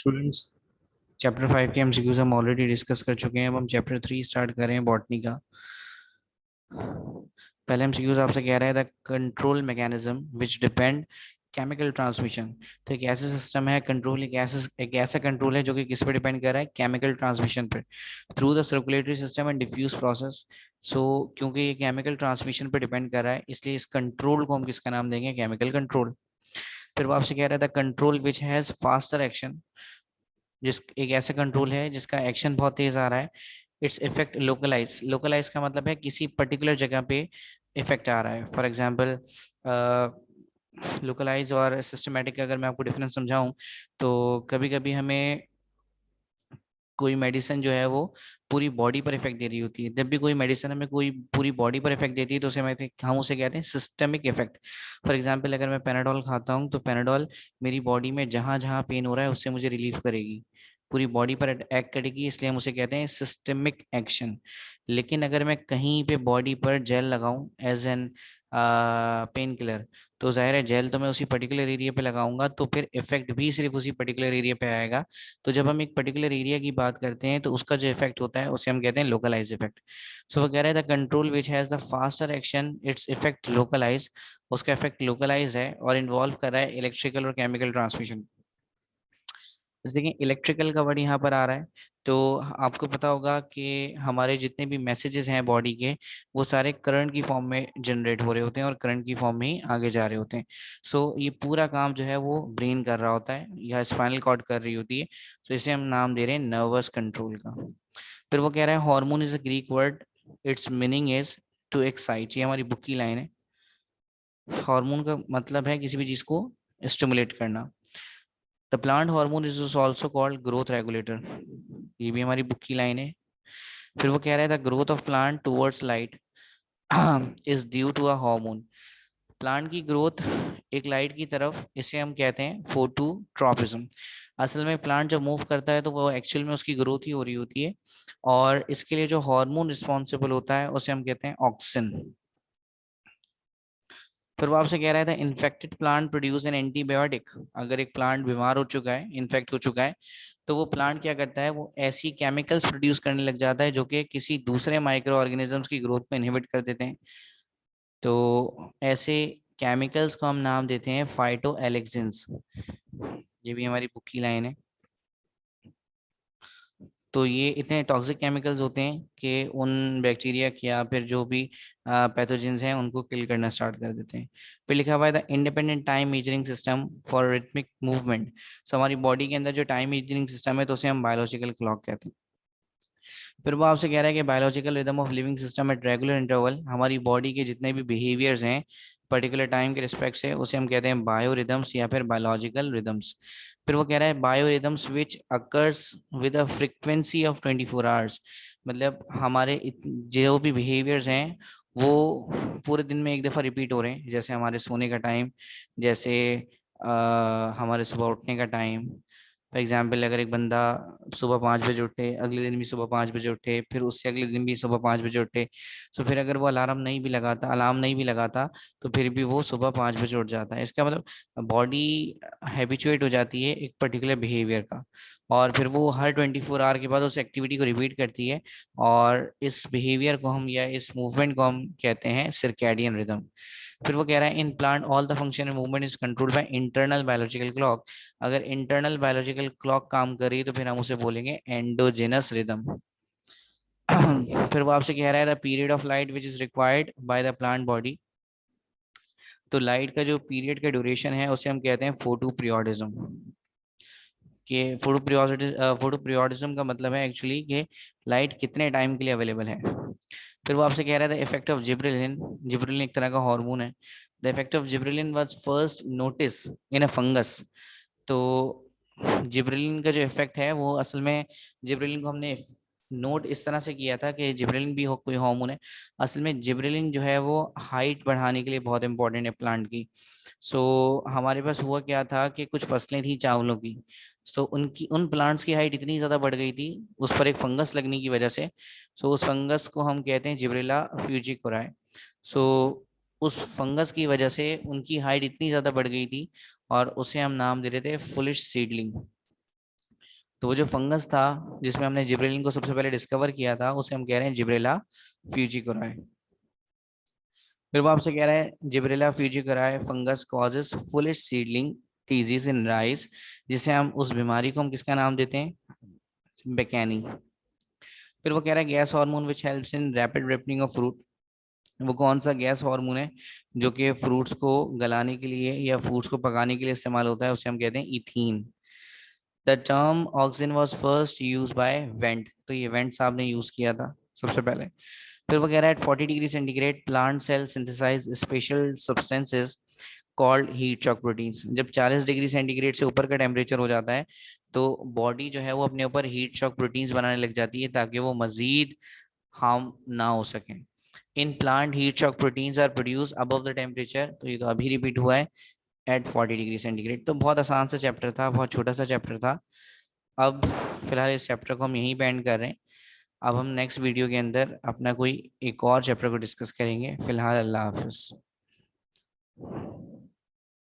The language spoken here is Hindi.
स्टूडेंट्स, चैप्टर 5 के एमसीक्यूज हम ऑलरेडी डिस्कस कर चुके हैं। अब हम चैप्टर 3 स्टार्ट कर रहे हैं बॉटनी का। पहले एमसीक्यूज आपसे कह रहा है the control mechanism which depend chemical transmission. तो एक ऐसा सिस्टम है कंट्रोल, एक ऐसा कंट्रोल है जो कि किस पे डिपेंड कर रहा है, केमिकल ट्रांसमिशन पे, through the circulatory system and diffuse process. So क्योंकि ये केमिकल ट्रांसमिशन पे डिपेंड कर रहा है, इसलिए इस कंट्रोल को हम किसका नाम देंगे, केमिकल कंट्रोल। फिर वो आपसे कह रहा है the control which has faster action. जिस एक ऐसा कंट्रोल है जिसका एक्शन बहुत तेज आ रहा है, इट्स इफेक्ट लोकलाइज। लोकलाइज का मतलब है किसी पर्टिकुलर जगह पे इफेक्ट आ रहा है। फॉर एग्जांपल, लोकलाइज और सिस्टमेटिक का अगर मैं आपको डिफरेंस समझाऊं, तो कभी कभी हमें कोई मेडिसिन जो है वो पूरी बॉडी पर इफेक्ट दे रही होती है। जब भी कोई मेडिसिन हमें कोई पूरी बॉडी पर इफेक्ट देती है तो हम उसे कहते हैं सिस्टमिक इफेक्ट। फॉर एग्जांपल, अगर मैं पेनाडोल खाता हूँ तो पेनाडोल मेरी बॉडी में जहां जहां पेन हो रहा है उससे मुझे रिलीफ करेगी, पूरी बॉडी पर एक्ट करेगी, इसलिए हम उसे कहते हैं सिस्टमिक एक्शन। लेकिन अगर मैं कहीं पे बॉडी पर जेल लगाऊं एज एन पेन किलर, तो जाहिर है जेल तो मैं उसी पर्टिकुलर एरिया पे लगाऊंगा, तो फिर इफेक्ट भी सिर्फ उसी पर्टिकुलर एरिया पे आएगा। तो जब हम एक पर्टिकुलर एरिया की बात करते हैं तो उसका जो इफेक्ट होता है उसे हम कहते हैं लोकलाइज इफेक्ट। सो वो कह रहा है the control which has the faster action its effect localise. उसका इफेक्ट लोकलाइज है और इन्वॉल्व कर रहा है इलेक्ट्रिकल और केमिकल ट्रांसमिशन। जैसे देखिए इलेक्ट्रिकल का वर्ड यहाँ पर आ रहा है, तो आपको पता होगा कि हमारे जितने भी मैसेजेस हैं बॉडी के, वो सारे करंट की फॉर्म में जनरेट हो रहे होते हैं और करंट की फॉर्म में ही आगे जा रहे होते हैं। सो ये पूरा काम जो है वो ब्रेन कर रहा होता है या स्पाइनल कॉर्ड कर रही होती है। तो इसे हम नाम दे रहे हैं नर्वस कंट्रोल का। फिर वो कह रहा है hormone is a Greek word, its meaning is to excite. ये हमारी बुक की लाइन है। हार्मोन का मतलब है किसी भी चीज को स्टिमुलेट करना। The plant hormone is also called growth regulator. ये भी हमारी बुक की लाइन है। फिर वो कह रहा है the growth of plant towards light is due to a hormone. Plant की ग्रोथ एक लाइट की तरफ, इसे हम कहते हैं फोटोट्रॉपिज्म। असल में प्लांट जब मूव करता है तो वो एक्चुअल में उसकी ग्रोथ ही हो रही होती है, और इसके लिए जो हार्मोन रिस्पॉन्सिबल होता है उसे हम कहते हैं ऑक्सिन। फिर वो आपसे कह रहा था infected plant produce an antibiotic. अगर एक प्लांट बीमार हो चुका है, इन्फेक्ट हो चुका है, तो वो प्लांट क्या करता है, वो ऐसी केमिकल्स प्रोड्यूस करने लग जाता है जो कि किसी दूसरे माइक्रो ऑर्गेनिजम्स की ग्रोथ को इनहिबिट कर देते हैं। तो ऐसे केमिकल्स को हम नाम देते हैं फाइटो एलेक्सिन्स। ये भी हमारी बुक की लाइन है। तो ये इतने टॉक्सिक केमिकल्स होते हैं कि उन बैक्टीरिया या फिर जो भी पैथोजेंस हैं उनको किल करना स्टार्ट कर देते हैं। फिर लिखा हुआ है the independent time measuring system for rhythmic movement. So हमारी बॉडी के अंदर जो टाइम मेजरिंग सिस्टम है तो उसे हम बायोलॉजिकल क्लॉक कहते हैं। फिर वो आपसे कह रहा है कि biological rhythm of living system at regular interval, हमारी बॉडी के जितने भी बिहेवियर्स हैं पर्टिकुलर टाइम के रिस्पेक्ट से, उसे हम कहते हैं बायो रिदम्स या फिर बायोलॉजिकल रिदम्स। फिर वो कह रहा है bio rhythms which occurs with a frequency of 24 hours. मतलब हमारे जो भी बिहेवियर्स हैं वो पूरे दिन में एक दफ़ा रिपीट हो रहे हैं, जैसे हमारे सोने का टाइम, जैसे हमारे सुबह उठने का टाइम। फॉर एग्जाम्पल, अगर एक बंदा सुबह 5 बजे उठे, अगले दिन भी सुबह 5 बजे उठे, फिर उससे अगले दिन भी सुबह 5 बजे उठे, तो फिर अगर वो अलार्म नहीं भी लगाता, तो फिर भी वो सुबह 5 बजे उठ जाता है। इसका मतलब बॉडी हैबिचुएट हो जाती है एक पर्टिकुलर बिहेवियर का, और फिर वो हर 24 आवर के बाद उस एक्टिविटी को रिपीट करती है, और इस बिहेवियर को हम या इस मूवमेंट को हम कहते हैं सर्कैडियन रिदम। फिर वो कह रहा है in plant all the function and movement is controlled by internal biological clock. अगर इंटरनल बायोलॉजिकल क्लॉक काम कर रही है तो फिर हम उसे बोलेंगे एंडोजेनस रिदम। फिर वो आपसे कह रहा है the period of light which is required by the plant body. तो लाइट का जो पीरियड का ड्यूरेशन है उसे हम कहते हैं फोटो पीरियोडिज्म। कि फोटो पीरियोडिज्म का मतलब है एक्चुअली कि लाइट कितने टाइम के लिए अवेलेबल है। फिर वो आपसे कह रहा था इफेक्ट ऑफ जिब्रेलिन। जिब्रेलिन एक तरह का हार्मोन है। The effect of gibberellin was first notice in a fungus. तो जिब्रेलिन का जो इफेक्ट है वो असल में, जिब्रेलिन को हमने नोट इस तरह से किया था कि जिब्रेलिन भी कोई हार्मोन है। असल में जिब्रेलिन जो है वो हाइट बढ़ाने के लिए बहुत इंपॉर्टेंट है प्लांट की। हमारे पास हुआ क्या था कि कुछ फसलें थी चावलों की। उनकी उन प्लांट्स की हाइट इतनी ज़्यादा बढ़ गई थी उस पर एक फंगस लगने की वजह से। उस फंगस को हम कहते हैं जिब्रेला फ्यूजिकोराए। सो उस फंगस की वजह से उनकी हाइट इतनी ज़्यादा बढ़ गई थी, और उसे हम नाम दे रहे थे फुलिश सीडलिंग। तो वो जो फंगस था जिसमें हमने जिब्रेलिन को सबसे पहले डिस्कवर किया था, उसे हम कह रहे हैं जिब्रेला फ्यूजिकोराई। फिर वो आपसे कह रहा है Gibberella fujikuroi fungus causes foolish seedling disease in rice, जिसे हम उस बीमारी को हम किसका नाम देते हैं, बेकैनी। फिर वो कह रहा है gas hormone which helps in rapid ripening of fruit. वो कौन सा गैस हार्मोन है जो कि फ्रूट्स को गलाने के लिए या फ्रूट्स को पकाने के लिए इस्तेमाल होता है, उसे हम कहते हैं ethene. The term oxygen was first use by went, तो ये वेंट साहब ने यूज किया था सबसे पहले। फिर वो कह रहा है 40 degree centigrade plant cell synthesise special substances called heat shock proteins. जब 40 डिग्री सेंटीग्रेड से ऊपर का टेम्परेचर हो जाता है तो बॉडी जो है वो अपने ऊपर हीट शॉक प्रोटीन्स बनाने लग जाती है ताकि वो मजीद हार्म ना हो सके। In plant heat shock proteins are produce above the temperature, तो ये तो अभी रिपीट हुआ है, एट 40 डिग्री सेंटीग्रेड। तो बहुत आसान सा चैप्टर था, बहुत छोटा सा चैप्टर था। अब फिलहाल इस चैप्टर को हम यहीं पे एंड कर रहे हैं। अब हम नेक्स्ट वीडियो के अंदर अपना कोई एक और चैप्टर को डिस्कस करेंगे। फिलहाल अल्लाह हाफिज़।